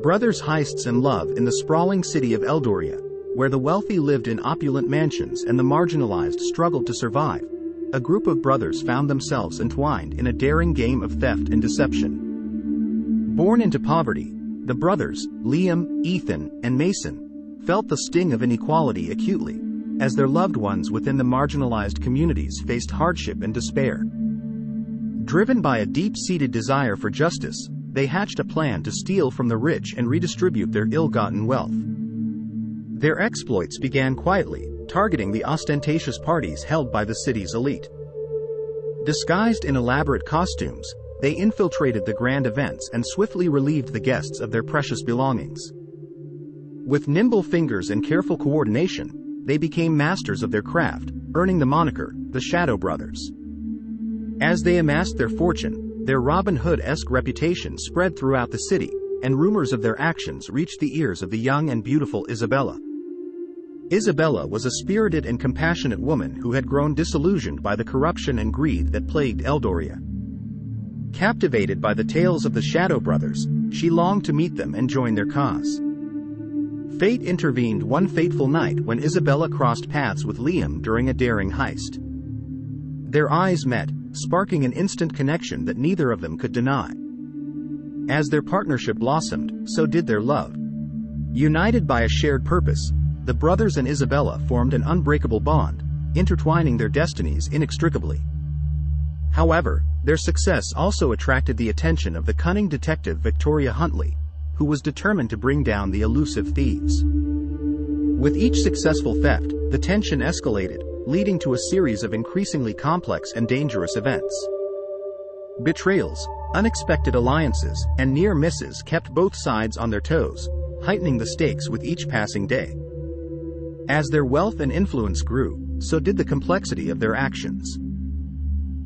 Brothers Heists and Love in the sprawling city of Eldoria, where the wealthy lived in opulent mansions and the marginalized struggled to survive, a group of brothers found themselves entwined in a daring game of theft and deception. Born into poverty, the brothers, Liam, Ethan, and Mason, felt the sting of inequality acutely, as their loved ones within the marginalized communities faced hardship and despair. Driven by a deep-seated desire for justice, they hatched a plan to steal from the rich and redistribute their ill-gotten wealth. Their exploits began quietly, targeting the ostentatious parties held by the city's elite. Disguised in elaborate costumes, they infiltrated the grand events and swiftly relieved the guests of their precious belongings. With nimble fingers and careful coordination, they became masters of their craft, earning the moniker, the Shadow Brothers. As they amassed their fortune, their Robin Hood-esque reputation spread throughout the city, and rumors of their actions reached the ears of the young and beautiful Isabella. Isabella was a spirited and compassionate woman who had grown disillusioned by the corruption and greed that plagued Eldoria. Captivated by the tales of the Shadow Brothers, she longed to meet them and join their cause. Fate intervened one fateful night when Isabella crossed paths with Liam during a daring heist. Their eyes met, sparking an instant connection that neither of them could deny. As their partnership blossomed, so did their love. United by a shared purpose, the brothers and Isabella formed an unbreakable bond, intertwining their destinies inextricably. However, their success also attracted the attention of the cunning detective Victoria Huntley, who was determined to bring down the elusive thieves. With each successful theft, the tension escalated, leading to a series of increasingly complex and dangerous events. Betrayals, unexpected alliances, and near misses kept both sides on their toes, heightening the stakes with each passing day. As their wealth and influence grew, so did the complexity of their actions.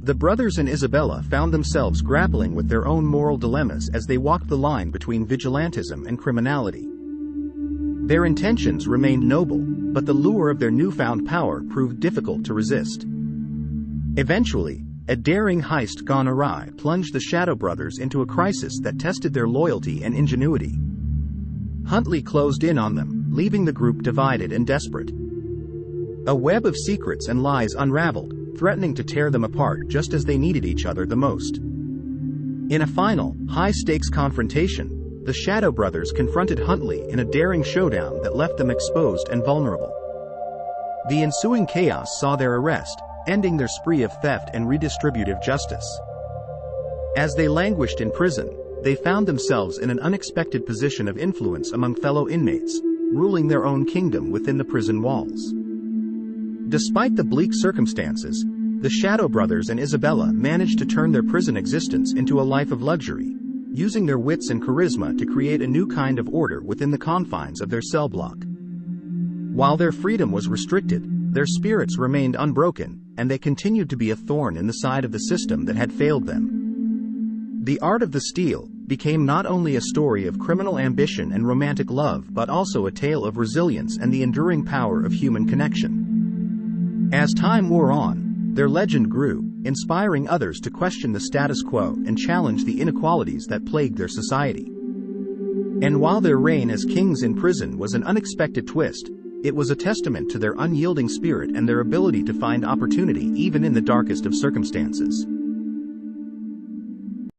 The brothers and Isabella found themselves grappling with their own moral dilemmas as they walked the line between vigilantism and criminality. Their intentions remained noble, but the lure of their newfound power proved difficult to resist. Eventually, a daring heist gone awry plunged the Shadow Brothers into a crisis that tested their loyalty and ingenuity. Huntley closed in on them, leaving the group divided and desperate. A web of secrets and lies unraveled, threatening to tear them apart just as they needed each other the most. In a final, high-stakes confrontation, the Shadow Brothers confronted Huntley in a daring showdown that left them exposed and vulnerable. The ensuing chaos saw their arrest, ending their spree of theft and redistributive justice. As they languished in prison, they found themselves in an unexpected position of influence among fellow inmates, ruling their own kingdom within the prison walls. Despite the bleak circumstances, the Shadow Brothers and Isabella managed to turn their prison existence into a life of luxury, using their wits and charisma to create a new kind of order within the confines of their cell block. While their freedom was restricted, their spirits remained unbroken, and they continued to be a thorn in the side of the system that had failed them. The Art of the Steal became not only a story of criminal ambition and romantic love but also a tale of resilience and the enduring power of human connection. As time wore on, their legend grew, inspiring others to question the status quo and challenge the inequalities that plagued their society. And while their reign as kings in prison was an unexpected twist, it was a testament to their unyielding spirit and their ability to find opportunity even in the darkest of circumstances.